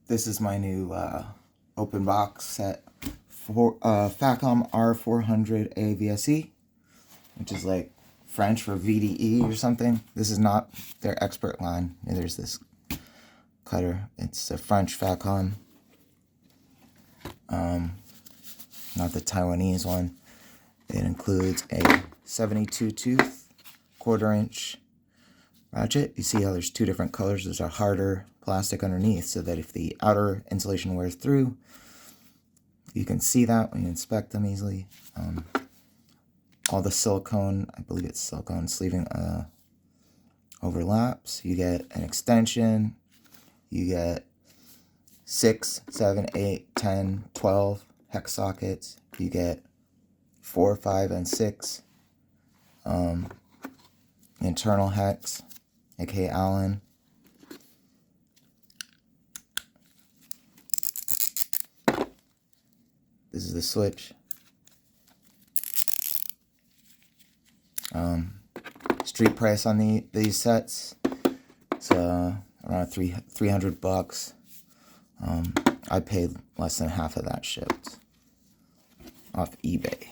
This is my new open box set for Facom R.400A VSE, which is like French for VDE or something. This is not their expert line. There's this cutter. It's a French Facom, not the Taiwanese one. It includes a 72 tooth, 1/4 inch ratchet. You see how there's two different colors. There's a harder plastic underneath so that if the outer insulation wears through, you can see that when you inspect them easily. All the silicone, I believe it's silicone sleeving, overlaps. You get an extension. You get 6, 7, 8, 10, 12 hex sockets. You get 4, 5, and 6 internal hex, aka Allen. This is the switch. Street price on these sets, it's around 300 bucks. I paid less than half of that shipped off eBay.